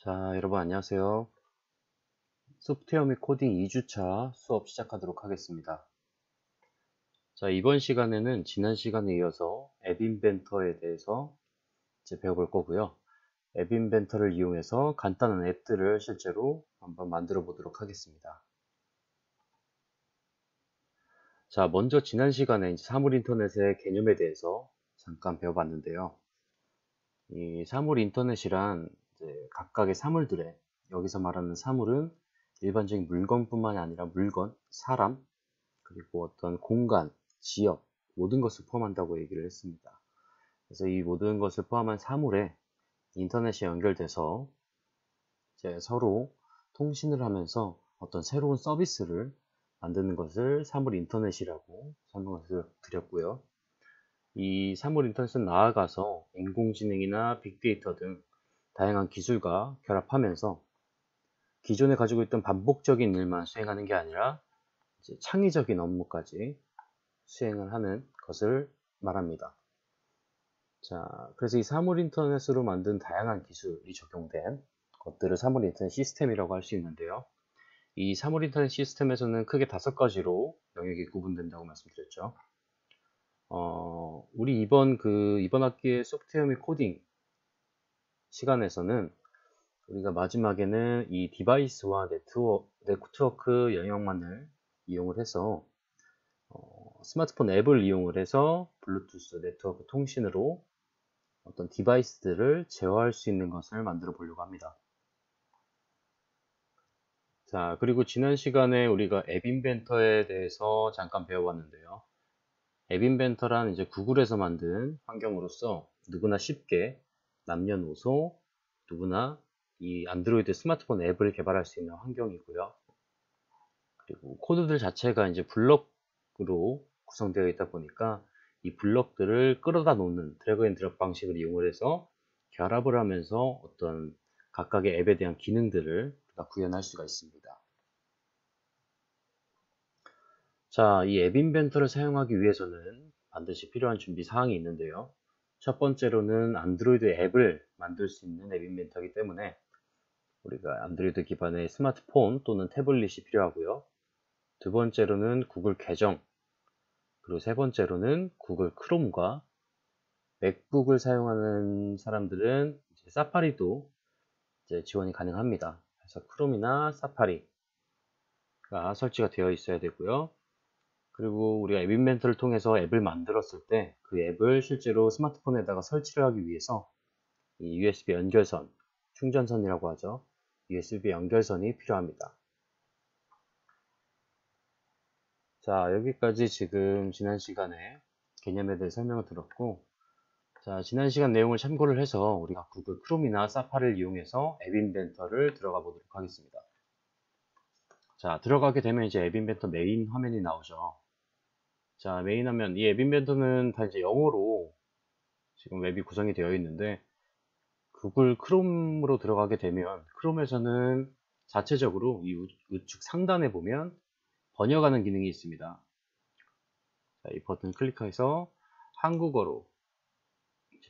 자, 여러분 안녕하세요. 소프트웨어 및 코딩 2주차 수업 시작하도록 하겠습니다. 자, 이번 시간에는 지난 시간에 이어서 앱 인벤터에 대해서 이제 배워볼 거고요. 앱 인벤터를 이용해서 간단한 앱들을 실제로 한번 만들어 보도록 하겠습니다. 자, 먼저 지난 시간에 이제 사물 인터넷의 개념에 대해서 잠깐 배워봤는데요. 이 사물 인터넷이란 이제 각각의 사물들에, 여기서 말하는 사물은 일반적인 물건뿐만이 아니라 물건, 사람, 그리고 어떤 공간, 지역, 모든 것을 포함한다고 얘기를 했습니다. 그래서 이 모든 것을 포함한 사물에 인터넷이 연결돼서 이제 서로 통신을 하면서 어떤 새로운 서비스를 만드는 것을 사물 인터넷이라고 설명을 드렸고요. 이 사물 인터넷은 나아가서 인공지능이나 빅데이터 등 다양한 기술과 결합하면서 기존에 가지고 있던 반복적인 일만 수행하는 게 아니라 이제 창의적인 업무까지 수행을 하는 것을 말합니다. 자, 그래서 이 사물 인터넷으로 만든 다양한 기술이 적용된 것들을 사물 인터넷 시스템이라고 할 수 있는데요. 이 사물 인터넷 시스템에서는 크게 5가지로 영역이 구분된다고 말씀드렸죠. 우리 이번 학기의 소프트웨어 및 코딩 시간에서는 우리가 마지막에는 이 디바이스와 네트워크 영역만을 이용을 해서 스마트폰 앱을 이용을 해서 블루투스 네트워크 통신으로 어떤 디바이스들을 제어할 수 있는 것을 만들어 보려고 합니다. 자, 그리고 지난 시간에 우리가 앱 인벤터에 대해서 잠깐 배워봤는데요. 앱 인벤터란 이제 구글에서 만든 환경으로서 누구나 쉽게 남녀노소 누구나 이 안드로이드 스마트폰 앱을 개발할 수 있는 환경이고요. 그리고 코드들 자체가 이제 블럭으로 구성되어 있다 보니까 이 블럭들을 끌어다 놓는 드래그 앤 드롭 방식을 이용을 해서 결합을 하면서 어떤 각각의 앱에 대한 기능들을 우리가 구현할 수가 있습니다. 자, 이 앱 인벤터를 사용하기 위해서는 반드시 필요한 준비 사항이 있는데요. 첫 번째로는 안드로이드 앱을 만들 수 있는 앱 인벤터이기 때문에 우리가 안드로이드 기반의 스마트폰 또는 태블릿이 필요하고요. 두 번째로는 구글 계정, 그리고 세 번째로는 구글 크롬과 맥북을 사용하는 사람들은 이제 사파리도 이제 지원이 가능합니다. 그래서 크롬이나 사파리가 설치가 되어 있어야 되고요. 그리고 우리가 앱 인벤터를 통해서 앱을 만들었을 때 그 앱을 실제로 스마트폰에다가 설치를 하기 위해서 이 USB 연결선, 충전선이라고 하죠. USB 연결선이 필요합니다. 자, 여기까지 지금 지난 시간에 개념에 대해 설명을 들었고, 자, 지난 시간 내용을 참고를 해서 우리가 구글 크롬이나 사파리를 이용해서 앱 인벤터를 들어가 보도록 하겠습니다. 자, 들어가게 되면 이제 앱 인벤터 메인 화면이 나오죠. 자, 메인 화면, 이 앱 인벤터는 다 이제 영어로 지금 웹이 구성이 되어 있는데, 구글 크롬으로 들어가게 되면, 크롬에서는 자체적으로 이 우측 상단에 보면 번역하는 기능이 있습니다. 자, 이 버튼 클릭해서 한국어로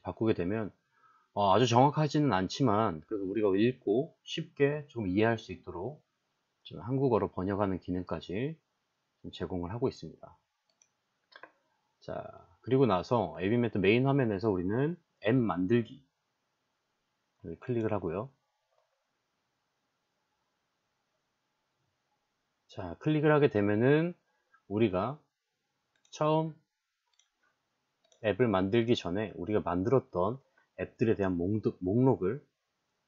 바꾸게 되면 아주 정확하지는 않지만 그래도 우리가 읽고 쉽게 좀 이해할 수 있도록 좀 한국어로 번역하는 기능까지 좀 제공을 하고 있습니다. 자, 그리고 나서 앱 인벤터 메인 화면에서 우리는 앱 만들기를 클릭을 하고요. 자, 클릭을 하게 되면은 우리가 처음 앱을 만들기 전에 우리가 만들었던 앱들에 대한 목록을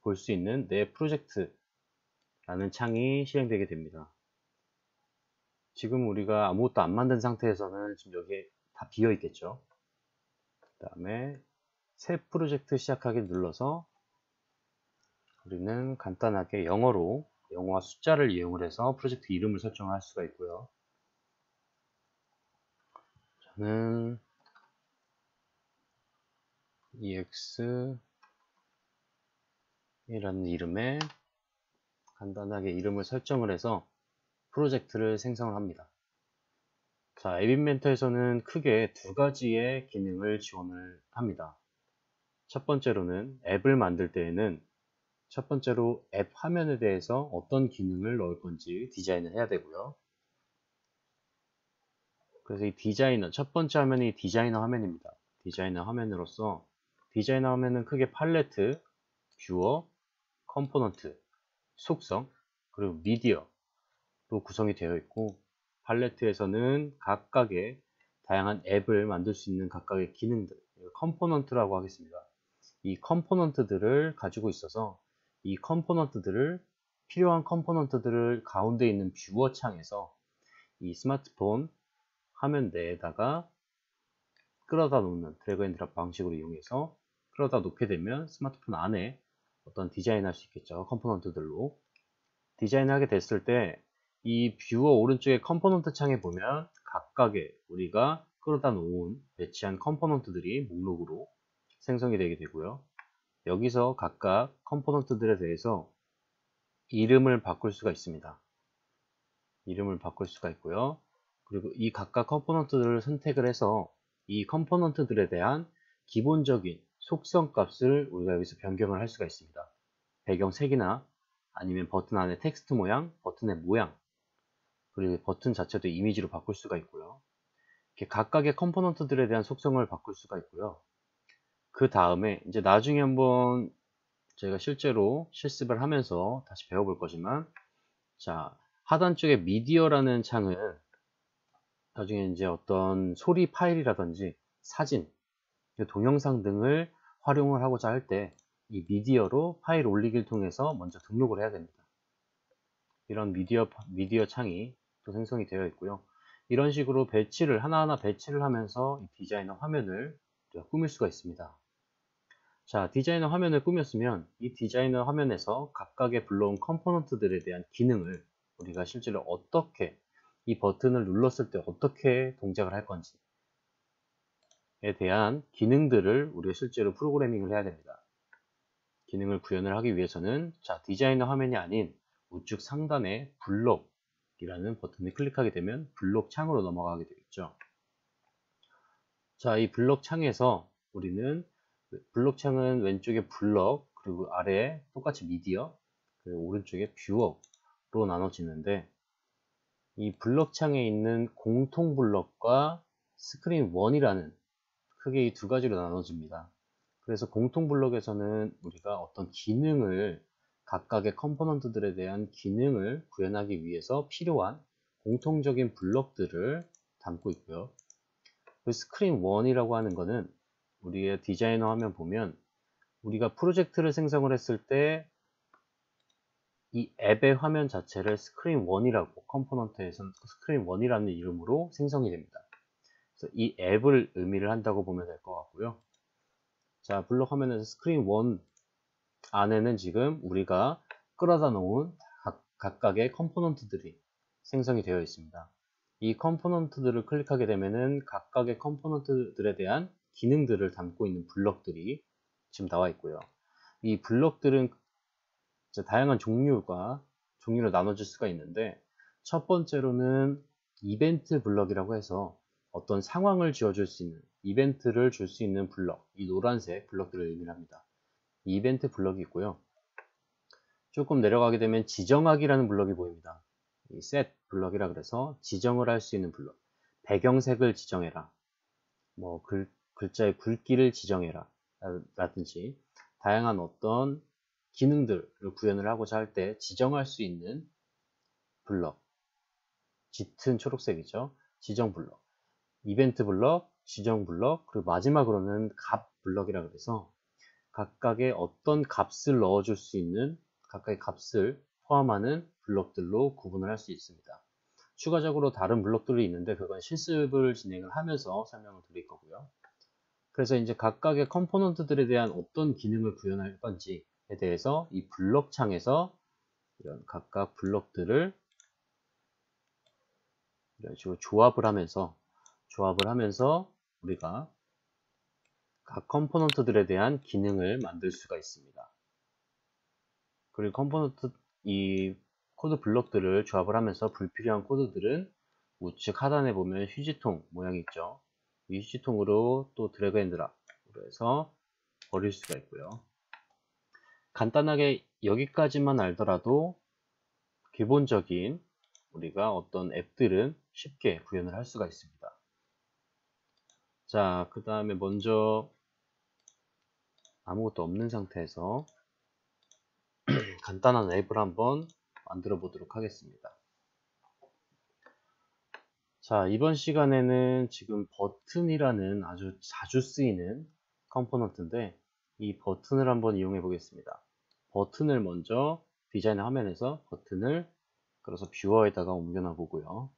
볼 수 있는 내 프로젝트라는 창이 실행되게 됩니다. 지금 우리가 아무것도 안 만든 상태에서는 지금 여기에 다 비어 있겠죠. 그 다음에 새 프로젝트 시작하기 눌러서 우리는 간단하게 영어와 숫자를 이용을 해서 프로젝트 이름을 설정할 수가 있고요. 저는 EX이라는 이름에 간단하게 이름을 설정을 해서 프로젝트를 생성을 합니다. 자, 앱 인벤터에서는 크게 두 가지의 기능을 지원을 합니다. 첫 번째로는 앱을 만들 때에는 첫 번째로 앱 화면에 대해서 어떤 기능을 넣을 건지 디자인을 해야 되고요. 그래서 이 디자이너, 첫 번째 화면이 디자이너 화면입니다. 디자이너 화면으로서 디자이너 화면은 크게 팔레트, 뷰어, 컴포넌트, 속성, 그리고 미디어로 구성이 되어 있고, 팔레트에서는 각각의 다양한 앱을 만들 수 있는 각각의 기능들, 컴포넌트라고 하겠습니다. 이 컴포넌트들을 가지고 있어서 이 컴포넌트들을 필요한 컴포넌트들을 가운데 있는 뷰어 창에서 이 스마트폰 화면 내에다가 끌어다 놓는 드래그 앤 드랍 방식으로 이용해서 끌어다 놓게 되면 스마트폰 안에 어떤 디자인할 수 있겠죠. 컴포넌트들로 디자인하게 됐을 때 이 뷰어 오른쪽에 컴포넌트 창에 보면 각각의 우리가 끌어다 놓은 배치한 컴포넌트들이 목록으로 생성이 되게 되고요. 여기서 각각 컴포넌트들에 대해서 이름을 바꿀 수가 있습니다. 이름을 바꿀 수가 있고요. 그리고 이 각각 컴포넌트들을 선택을 해서 이 컴포넌트들에 대한 기본적인 속성 값을 우리가 여기서 변경을 할 수가 있습니다. 배경색이나 아니면 버튼 안에 텍스트 모양, 버튼의 모양, 그리고 버튼 자체도 이미지로 바꿀 수가 있고요. 이렇게 각각의 컴포넌트들에 대한 속성을 바꿀 수가 있고요. 그 다음에 이제 나중에 한번 저희가 실제로 실습을 하면서 다시 배워볼 거지만, 자, 하단 쪽에 미디어라는 창은 나중에 이제 어떤 소리 파일이라든지 사진, 동영상 등을 활용을 하고자 할 때 이 미디어로 파일 올리기를 통해서 먼저 등록을 해야 됩니다. 이런 미디어 창이 또 생성이 되어 있고요. 이런 식으로 배치를 하나하나 배치를 하면서 이 디자이너 화면을 꾸밀 수가 있습니다. 자, 디자이너 화면을 꾸몄으면 이 디자이너 화면에서 각각의 불러온 컴포넌트들에 대한 기능을 우리가 실제로 어떻게 이 버튼을 눌렀을 때 어떻게 동작을 할 건지에 대한 기능들을 우리가 실제로 프로그래밍을 해야 됩니다. 기능을 구현을 하기 위해서는 자, 디자이너 화면이 아닌 우측 상단에 블록이라는 버튼을 클릭하게 되면 블록 창으로 넘어가게 되겠죠. 자, 이 블록 창에서 우리는 블록 창은 왼쪽에 블록, 그리고 아래에 똑같이 미디어, 그리고 오른쪽에 뷰어로 나눠지는데, 이 블록 창에 있는 공통 블록과 스크린 1이라는 크게 이 두 가지로 나눠집니다. 그래서 공통 블록에서는 우리가 어떤 기능을 각각의 컴포넌트들에 대한 기능을 구현하기 위해서 필요한 공통적인 블록들을 담고 있고요. 그 스크린 1이라고 하는 거는 우리의 디자이너 화면 보면 우리가 프로젝트를 생성을 했을 때 이 앱의 화면 자체를 스크린 1이라고 컴포넌트에서는 스크린 1이라는 이름으로 생성이 됩니다. 그래서 이 앱을 의미를 한다고 보면 될 것 같고요. 자, 블록 화면에서 스크린 1 안에는 지금 우리가 끌어다 놓은 각각의 컴포넌트들이 생성이 되어 있습니다. 이 컴포넌트들을 클릭하게 되면은 각각의 컴포넌트들에 대한 기능들을 담고 있는 블록들이 지금 나와 있고요. 이 블록들은 다양한 종류로 나눠질 수가 있는데, 첫 번째로는 이벤트 블럭이라고 해서 어떤 상황을 지어줄 수 있는, 이벤트를 줄 수 있는 블럭, 이 노란색 블럭들을 의미합니다. 이 이벤트 블럭이 있고요. 조금 내려가게 되면 지정하기라는 블럭이 보입니다. 이 set 블럭이라 그래서 지정을 할 수 있는 블럭. 배경색을 지정해라. 뭐 글자의 굵기를 지정해라. 라든지 다양한 어떤 기능들을 구현을 하고자 할 때 지정할 수 있는 블럭. 짙은 초록색이죠. 지정 블럭. 이벤트 블럭, 지정 블럭, 그리고 마지막으로는 값 블럭이라 그래서 각각의 어떤 값을 넣어줄 수 있는 각각의 값을 포함하는 블록들로 구분을 할 수 있습니다. 추가적으로 다른 블록들이 있는데 그건 실습을 진행을 하면서 설명을 드릴 거고요. 그래서 이제 각각의 컴포넌트들에 대한 어떤 기능을 구현할 건지에 대해서 이 블록 창에서 이런 각각 블록들을 이런 식으로 조합을 하면서 우리가 각 컴포넌트들에 대한 기능을 만들 수가 있습니다. 그리고 이 코드 블록들을 조합을 하면서 불필요한 코드들은 우측 하단에 보면 휴지통 모양이 있죠. 이 휴지통으로 또 드래그 앤 드랍으로 해서 버릴 수가 있고요. 간단하게 여기까지만 알더라도 기본적인 우리가 어떤 앱들은 쉽게 구현을 할 수가 있습니다. 자, 그 다음에 먼저 아무것도 없는 상태에서 간단한 앱을 한번 만들어 보도록 하겠습니다. 자, 이번 시간에는 지금 버튼이라는 아주 자주 쓰이는 컴포넌트인데 이 버튼을 한번 이용해 보겠습니다. 버튼을 먼저 디자인 화면에서 버튼을 그래서 뷰어에다가 옮겨놔 보고요.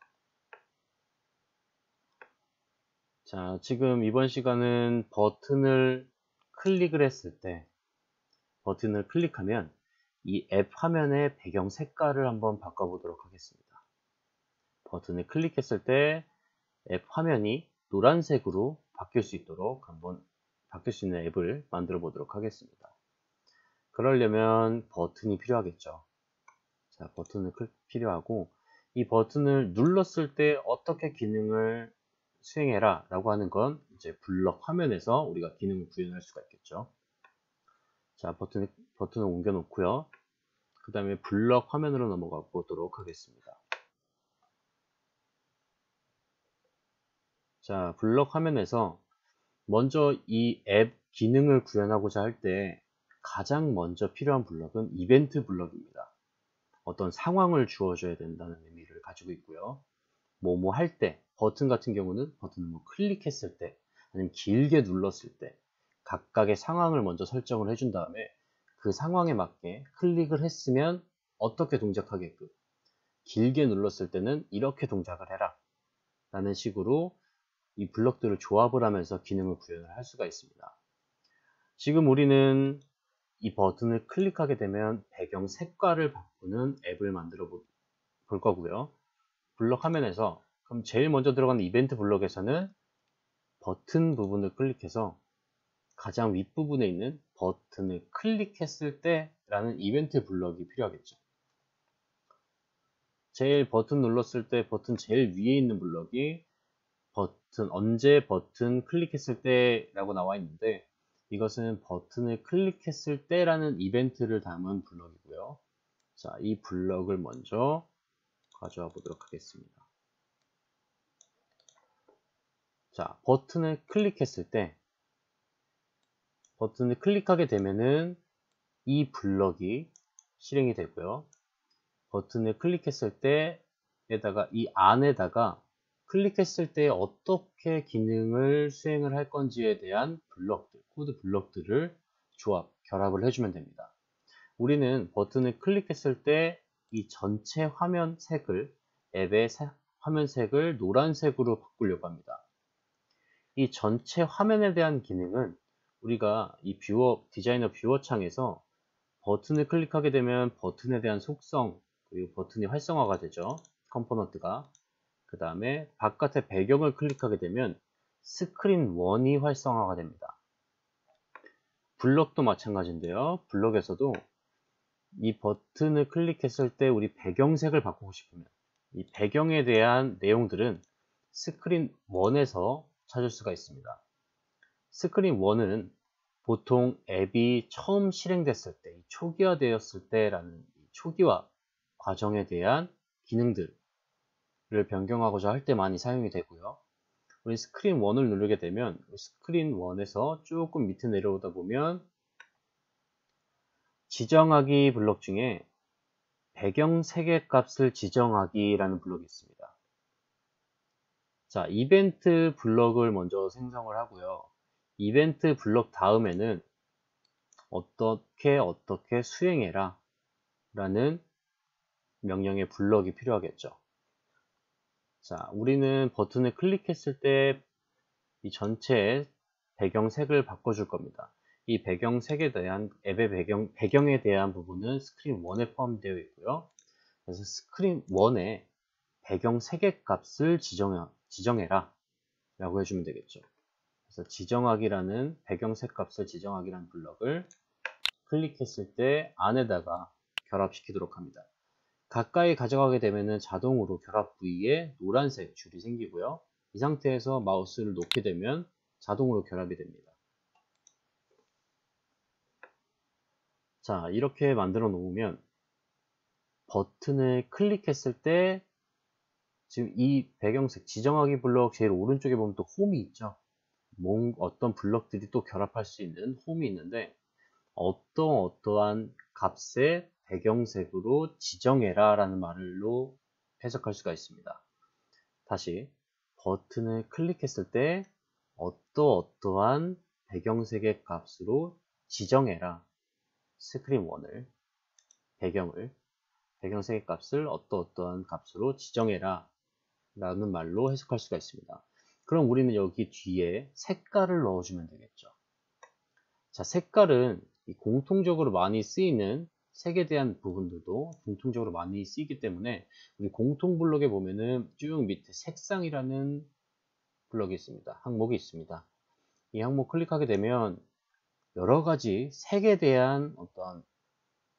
자, 지금 이번 시간은 버튼을 클릭을 했을 때 버튼을 클릭하면 이 앱 화면의 배경 색깔을 한번 바꿔보도록 하겠습니다. 버튼을 클릭했을 때 앱 화면이 노란색으로 바뀔 수 있도록 한번 바뀔 수 있는 앱을 만들어 보도록 하겠습니다. 그러려면 버튼이 필요하겠죠. 자, 버튼을 필요하고 이 버튼을 눌렀을 때 어떻게 기능을 수행해라 라고 하는 건 이제 블럭 화면에서 우리가 기능을 구현할 수가 있겠죠. 자, 버튼을 옮겨 놓고요. 그 다음에 블럭 화면으로 넘어가 보도록 하겠습니다. 자, 블럭 화면에서 먼저 이 앱 기능을 구현하고자 할 때 가장 먼저 필요한 블럭은 이벤트 블럭입니다. 어떤 상황을 주어줘야 된다는 의미를 가지고 있고요. 뭐뭐 할 때, 버튼 같은 경우는 버튼을 뭐 클릭했을 때, 아니면 길게 눌렀을 때 각각의 상황을 먼저 설정을 해준 다음에 그 상황에 맞게 클릭을 했으면 어떻게 동작하게끔, 길게 눌렀을 때는 이렇게 동작을 해라 라는 식으로 이 블럭들을 조합을 하면서 기능을 구현을 할 수가 있습니다. 지금 우리는 이 버튼을 클릭하게 되면 배경 색깔을 바꾸는 앱을 만들어 볼 거고요. 블럭 화면에서 그럼 제일 먼저 들어가는 이벤트 블럭에서는 버튼 부분을 클릭해서 가장 윗부분에 있는 버튼을 클릭했을 때 라는 이벤트 블럭이 필요하겠죠. 제일 버튼 눌렀을 때 버튼 제일 위에 있는 블럭이 언제 버튼 클릭했을 때 라고 나와 있는데 이것은 버튼을 클릭했을 때 라는 이벤트를 담은 블럭이고요. 자, 이 블럭을 먼저 가져와 보도록 하겠습니다. 자, 버튼을 클릭했을 때 버튼을 클릭하게 되면은 이 블럭이 실행이 되고요. 버튼을 클릭했을 때에다가 이 안에다가 클릭했을 때 어떻게 기능을 수행을 할 건지에 대한 블럭들, 코드 블럭들을 결합을 해주면 됩니다. 우리는 버튼을 클릭했을 때 이 전체 화면 색을, 앱의 화면 색을 노란색으로 바꾸려고 합니다. 이 전체 화면에 대한 기능은 우리가 이 디자이너 뷰어 창에서 버튼을 클릭하게 되면 버튼에 대한 속성, 그리고 버튼이 활성화가 되죠. 컴포넌트가. 그 다음에 바깥의 배경을 클릭하게 되면 스크린 1이 활성화가 됩니다. 블럭도 마찬가지인데요. 블럭에서도 이 버튼을 클릭했을 때 우리 배경색을 바꾸고 싶으면 이 배경에 대한 내용들은 스크린 1에서 찾을 수가 있습니다. 스크린 1은 보통 앱이 처음 실행됐을 때, 초기화되었을 때라는 초기화 과정에 대한 기능들을 변경하고자 할 때 많이 사용이 되고요. 우리 스크린 1을 누르게 되면 스크린 1에서 조금 밑에 내려오다 보면 지정하기 블럭 중에 배경 색의 값을 지정하기라는 블럭이 있습니다. 자, 이벤트 블럭을 먼저 생성을 하고요. 이벤트 블럭 다음에는 어떻게 수행해라 라는 명령의 블럭이 필요하겠죠. 자, 우리는 버튼을 클릭했을 때 이 전체의 배경색을 바꿔줄 겁니다. 이 배경색에 대한 앱의 배경에 대한 부분은 스크린 1에 포함되어 있고요. 그래서 스크린 1에 배경색의 값을 지정해라 라고 해주면 되겠죠. 그래서 지정하기라는 배경색 값을 지정하기라는 블럭을 클릭했을 때 안에다가 결합시키도록 합니다. 가까이 가져가게 되면 자동으로 결합 부위에 노란색 줄이 생기고요. 이 상태에서 마우스를 놓게 되면 자동으로 결합이 됩니다. 자, 이렇게 만들어 놓으면 버튼을 클릭했을 때 지금 이 배경색 지정하기 블럭 제일 오른쪽에 보면 또 홈이 있죠. 어떤 블럭들이 또 결합할 수 있는 홈이 있는데 어떠한 값의 배경색으로 지정해라 라는 말로 해석할 수가 있습니다. 다시 버튼을 클릭했을 때 어떠한 배경색의 값으로 지정해라. 스크린 1을 배경색의 값을 어떠한 값으로 지정해라 라는 말로 해석할 수가 있습니다. 그럼 우리는 여기 뒤에 색깔을 넣어주면 되겠죠. 자, 색깔은 공통적으로 많이 쓰이는 색에 대한 부분들도 공통적으로 많이 쓰이기 때문에 우리 공통 블록에 보면은 쭉 밑에 색상이라는 블록이 있습니다. 항목이 있습니다. 이 항목 클릭하게 되면 여러 가지 색에 대한 어떤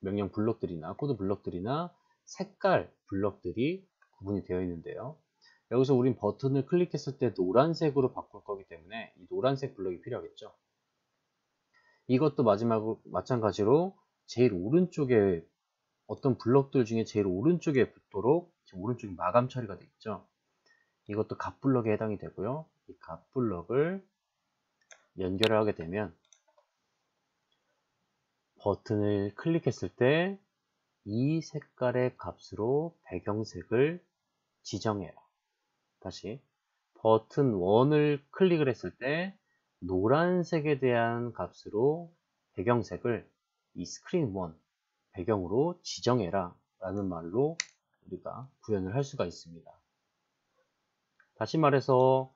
명령 블록들이나 코드 블록들이나 색깔 블록들이 구분이 되어 있는데요. 여기서 우린 버튼을 클릭했을 때 노란색으로 바꿀 거기 때문에 이 노란색 블록이 필요하겠죠. 이것도 마찬가지로 제일 오른쪽에 어떤 블록들 중에 제일 오른쪽에 붙도록 지금 오른쪽에 마감 처리가 되어 있죠. 이것도 값 블록에 해당이 되고요. 이 값 블록을 연결을 하게 되면 버튼을 클릭했을 때 이 색깔의 값으로 배경색을 지정해라. 다시 버튼 1을 클릭을 했을 때 노란색에 대한 값으로 배경색을 이 스크린 1 배경으로 지정해라 라는 말로 우리가 구현을 할 수가 있습니다. 다시 말해서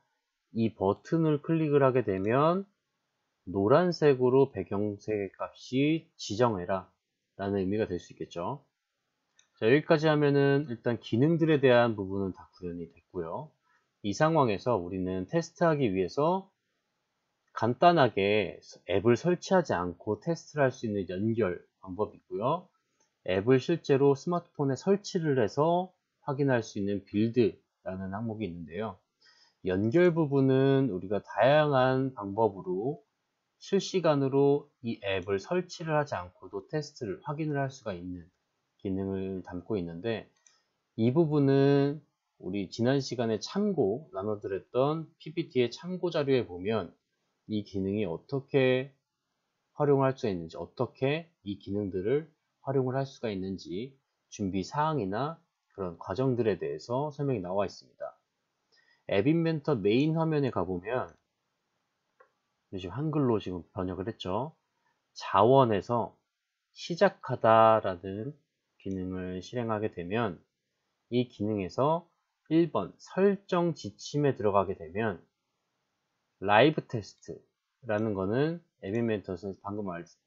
이 버튼을 클릭을 하게 되면 노란색으로 배경색 값이 지정해라 라는 의미가 될 수 있겠죠. 자, 여기까지 하면은 일단 기능들에 대한 부분은 다 구현이 됐고요. 이 상황에서 우리는 테스트하기 위해서 간단하게 앱을 설치하지 않고 테스트를 할 수 있는 연결 방법이 있고요. 앱을 실제로 스마트폰에 설치를 해서 확인할 수 있는 빌드라는 항목이 있는데요. 연결 부분은 우리가 다양한 방법으로 실시간으로 이 앱을 설치를 하지 않고도 테스트를 확인을 할 수가 있는 기능을 담고 있는데 이 부분은 우리 지난 시간에 나눠드렸던 PPT의 참고 자료에 보면 이 기능이 어떻게 활용할 수 있는지, 어떻게 이 기능들을 활용을 할 수가 있는지 준비 사항이나 그런 과정들에 대해서 설명이 나와 있습니다. 앱 인벤터 메인 화면에 가보면 지금 한글로 지금 번역을 했죠. 자원에서 시작하다라는 기능을 실행하게 되면 이 기능에서 1번 설정 지침에 들어가게 되면 라이브 테스트라는 거는 앱 인벤터에서 방금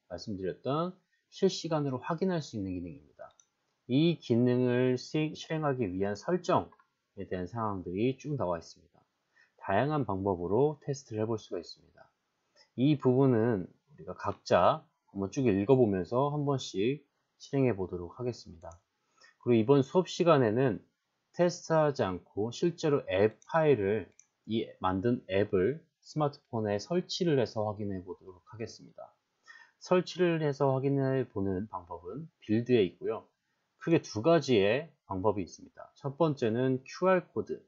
말씀드렸던 실시간으로 확인할 수 있는 기능입니다. 이 기능을 실행하기 위한 설정에 대한 상황들이 쭉 나와 있습니다. 다양한 방법으로 테스트를 해볼 수가 있습니다. 이 부분은 우리가 각자 한번 쭉 읽어보면서 한 번씩 실행해 보도록 하겠습니다. 그리고 이번 수업 시간에는 테스트하지 않고 실제로 만든 앱을 스마트폰에 설치를 해서 확인해 보도록 하겠습니다. 설치를 해서 확인해 보는 방법은 빌드에 있고요. 크게 두 가지의 방법이 있습니다. 첫 번째는 QR코드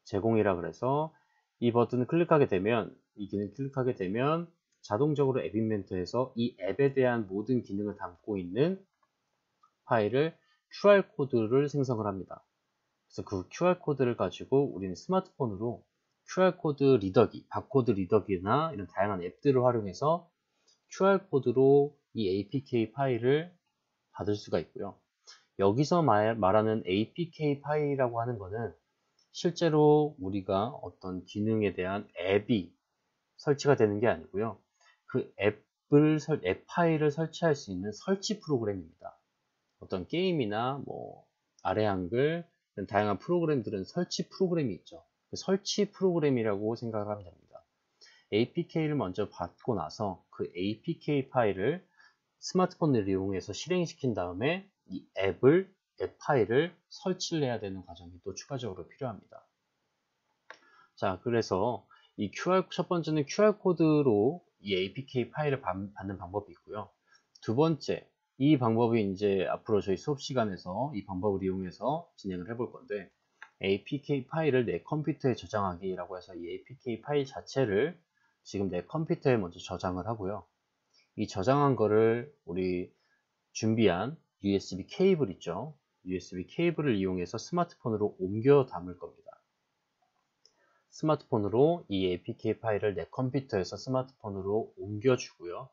제공이라 그래서 이 버튼을 클릭하게 되면 이 기능을 클릭하게 되면 자동적으로 앱 인벤터에서 이 앱에 대한 모든 기능을 담고 있는 파일을 QR코드를 생성을 합니다. 그래서 그 QR코드를 가지고 우리는 스마트폰으로 QR코드 리더기, 바코드 리더기나 이런 다양한 앱들을 활용해서 QR코드로 이 APK 파일을 받을 수가 있고요. 여기서 말하는 APK 파일이라고 하는 것은 실제로 우리가 어떤 기능에 대한 앱이 설치가 되는 게 아니고요. 그 앱 파일을 설치할 수 있는 설치 프로그램입니다. 어떤 게임이나 아래 한글 이런 다양한 프로그램들은 설치 프로그램이 있죠. 그 설치 프로그램이라고 생각하면 됩니다. APK를 먼저 받고 나서 그 APK 파일을 스마트폰을 이용해서 실행시킨 다음에 이 앱 파일을 설치를 해야 되는 과정이 또 추가적으로 필요합니다. 자, 그래서 첫 번째는 QR코드로 이 APK 파일을 받는 방법이 있고요. 두 번째, 이 방법이 이제 앞으로 저희 수업 시간에서 이 방법을 이용해서 진행을 해볼 건데, APK 파일을 내 컴퓨터에 저장하기라고 해서 이 APK 파일 자체를 지금 내 컴퓨터에 먼저 저장을 하고요. 이 저장한 거를 우리 준비한 USB 케이블 있죠? USB 케이블을 이용해서 스마트폰으로 옮겨 담을 겁니다. 스마트폰으로 이 APK 파일을 내 컴퓨터에서 스마트폰으로 옮겨주고요.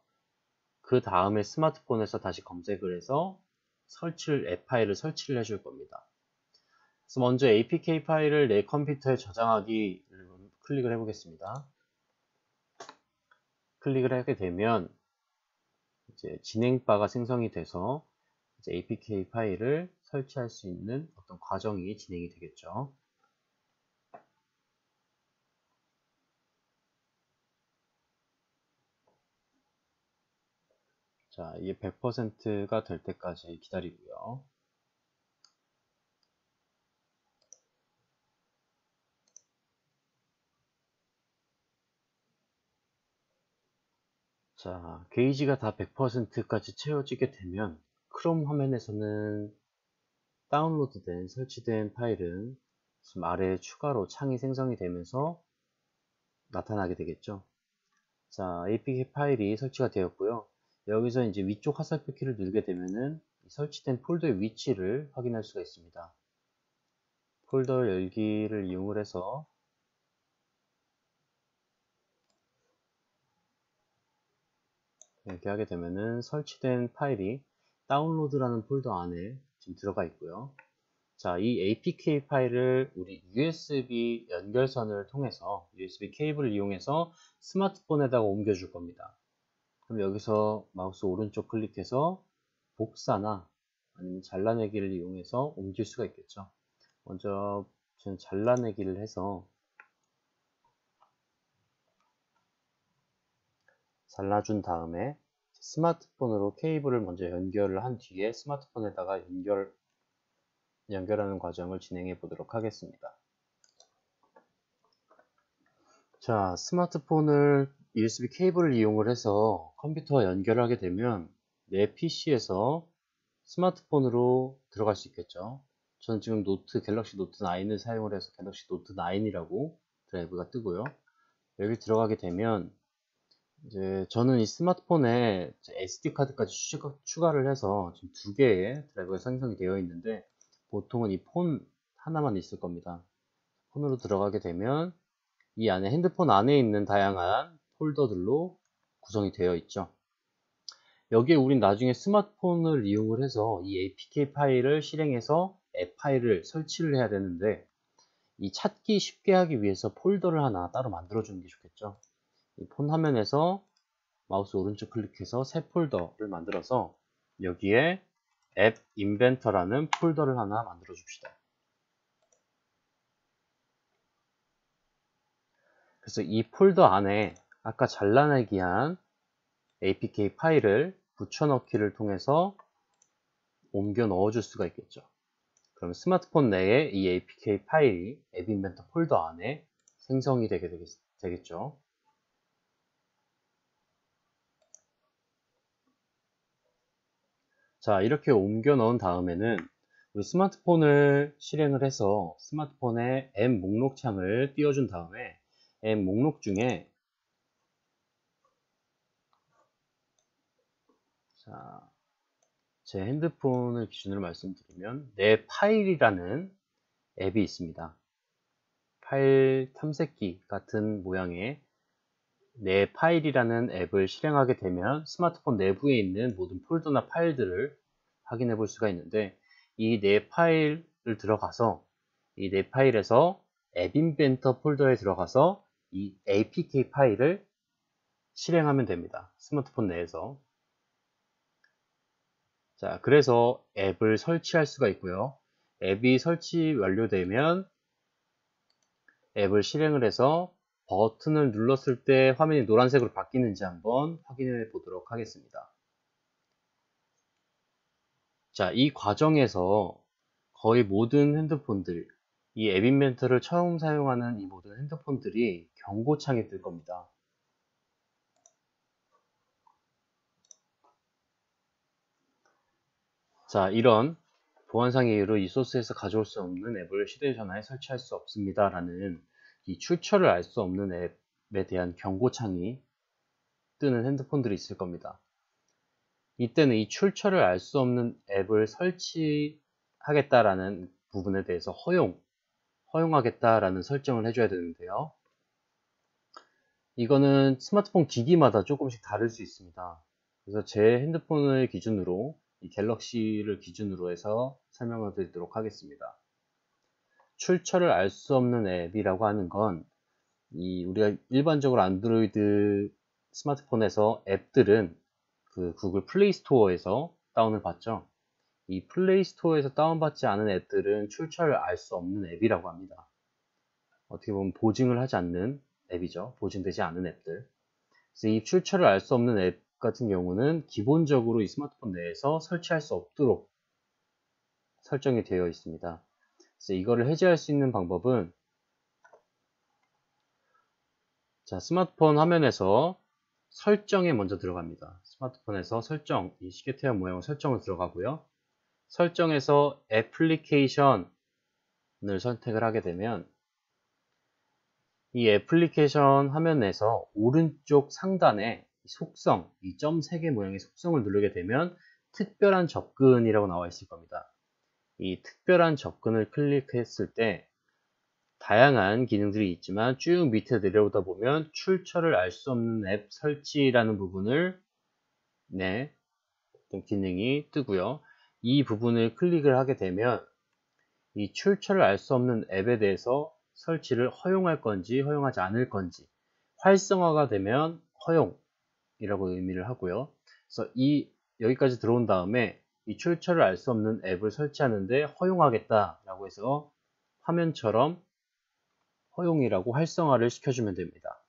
그 다음에 스마트폰에서 다시 검색을 해서 앱 파일을 설치를 해줄 겁니다. 그래서 먼저 APK 파일을 내 컴퓨터에 저장하기를 클릭을 해보겠습니다. 클릭을 하게 되면 이제 진행바가 생성이 돼서 이제 APK 파일을 설치할 수 있는 어떤 과정이 진행이 되겠죠. 자, 이게 100%가 될 때까지 기다리고요. 자, 게이지가 다 100%까지 채워지게 되면 크롬 화면에서는 다운로드된 설치된 파일은 지금 아래에 추가로 창이 생성이 되면서 나타나게 되겠죠. 자, APK 파일이 설치가 되었고요. 여기서 이제 위쪽 화살표 키를 누르게 되면은 설치된 폴더의 위치를 확인할 수가 있습니다. 폴더 열기를 이용을 해서 이렇게 하게 되면은 설치된 파일이 다운로드라는 폴더 안에 지금 들어가 있고요. 자, 이 APK 파일을 우리 USB 연결선을 통해서 USB 케이블을 이용해서 스마트폰에다가 옮겨줄 겁니다. 그럼 여기서 마우스 오른쪽 클릭해서 복사나 아니면 잘라내기를 이용해서 옮길 수가 있겠죠. 먼저 저는 잘라내기를 해서 잘라준 다음에 스마트폰으로 케이블을 먼저 연결을 한 뒤에 스마트폰에다가 연결하는 과정을 진행해 보도록 하겠습니다. 자, 스마트폰을 USB 케이블을 이용을 해서 컴퓨터와 연결하게 되면 내 PC에서 스마트폰으로 들어갈 수 있겠죠. 저는 지금 갤럭시 노트 9을 사용을 해서 갤럭시 노트 9이라고 드라이브가 뜨고요. 여기 들어가게 되면 이제 저는 이 스마트폰에 SD 카드까지 추가를 해서 지금 두 개의 드라이브가 생성이 되어 있는데 보통은 이 폰 하나만 있을 겁니다. 폰으로 들어가게 되면 이 안에 핸드폰 안에 있는 다양한 폴더들로 구성이 되어 있죠. 여기에 우린 나중에 스마트폰을 이용을 해서 이 APK 파일을 실행해서 앱 파일을 설치를 해야 되는데 이 찾기 쉽게 하기 위해서 폴더를 하나 따로 만들어 주는 게 좋겠죠. 이 폰 화면에서 마우스 오른쪽 클릭해서 새 폴더를 만들어서 여기에 앱 인벤터라는 폴더를 하나 만들어 줍시다. 그래서 이 폴더 안에 아까 잘라내기 한 APK 파일을 붙여넣기를 통해서 옮겨 넣어줄 수가 있겠죠. 그럼 스마트폰 내에 이 APK 파일이 앱 인벤터 폴더 안에 생성이 되겠죠. 자, 이렇게 옮겨 넣은 다음에는 우리 스마트폰을 실행을 해서 스마트폰에 앱 목록 창을 띄워준 다음에 앱 목록 중에 자, 제 핸드폰을 기준으로 말씀드리면 내 파일이라는 앱이 있습니다. 파일 탐색기 같은 모양의 내 파일이라는 앱을 실행하게 되면 스마트폰 내부에 있는 모든 폴더나 파일들을 확인해 볼 수가 있는데 이 내 파일을 들어가서 이 내 파일에서 앱 인벤터 폴더에 들어가서 이 APK 파일을 실행하면 됩니다. 스마트폰 내에서. 자, 그래서 앱을 설치할 수가 있고요. 앱이 설치 완료되면 앱을 실행을 해서 버튼을 눌렀을 때 화면이 노란색으로 바뀌는지 한번 확인해 보도록 하겠습니다. 자, 이 과정에서 거의 모든 핸드폰들, 이 앱 인벤터를 처음 사용하는 이 모든 핸드폰들이 경고창이 뜰 겁니다. 자, 이런 보안상 이유로 이 소스에서 가져올 수 없는 앱을 휴대전화에 설치할 수 없습니다 라는 이 출처를 알 수 없는 앱에 대한 경고창이 뜨는 핸드폰들이 있을 겁니다. 이때는 이 출처를 알 수 없는 앱을 설치하겠다라는 부분에 대해서 허용하겠다라는 설정을 해줘야 되는데요. 이거는 스마트폰 기기마다 조금씩 다를 수 있습니다. 그래서 제 핸드폰을 기준으로 이 갤럭시를 기준으로 해서 설명을 드리도록 하겠습니다. 출처를 알 수 없는 앱이라고 하는 건 우리가 일반적으로 안드로이드 스마트폰에서 앱들은 그 구글 플레이 스토어에서 다운을 받죠. 이 플레이 스토어에서 다운받지 않은 앱들은 출처를 알 수 없는 앱이라고 합니다. 어떻게 보면 보증을 하지 않는 앱이죠. 보증되지 않은 앱들. 그래서 이 출처를 알 수 없는 앱 같은 경우는 기본적으로 이 스마트폰 내에서 설치할 수 없도록 설정이 되어 있습니다. 그래서 이거를 해제할 수 있는 방법은 자, 스마트폰 화면에서 설정에 먼저 들어갑니다. 스마트폰에서 설정, 이 시계태양 모양 설정을 들어가고요. 설정에서 애플리케이션을 선택을 하게 되면 이 애플리케이션 화면에서 오른쪽 상단에 속성, 이 점 3개 모양의 속성을 누르게 되면 특별한 접근이라고 나와 있을 겁니다. 이 특별한 접근을 클릭했을 때 다양한 기능들이 있지만 쭉 밑에 내려오다 보면 출처를 알 수 없는 앱 설치라는 부분을 어떤 기능이 뜨고요. 이 부분을 클릭을 하게 되면 이 출처를 알 수 없는 앱에 대해서 설치를 허용할 건지 허용하지 않을 건지 활성화가 되면 허용이라고 의미를 하고요. 그래서 여기까지 들어온 다음에 이 출처를 알 수 없는 앱을 설치하는데 허용하겠다라고 해서 화면처럼 허용이라고 활성화를 시켜주면 됩니다.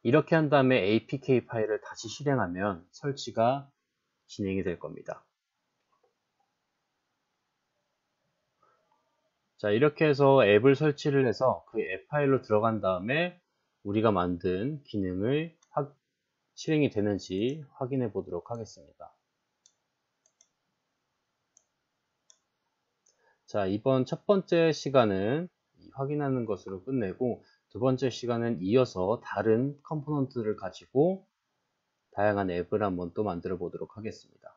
이렇게 한 다음에 APK 파일을 다시 실행하면 설치가 진행이 될 겁니다. 자, 이렇게 해서 앱을 설치를 해서 그 앱 파일로 들어간 다음에 우리가 만든 기능을 실행이 되는지 확인해 보도록 하겠습니다. 자, 이번 첫 번째 시간은 확인하는 것으로 끝내고 두 번째 시간은 이어서 다른 컴포넌트를 가지고 다양한 앱을 한번 또 만들어 보도록 하겠습니다.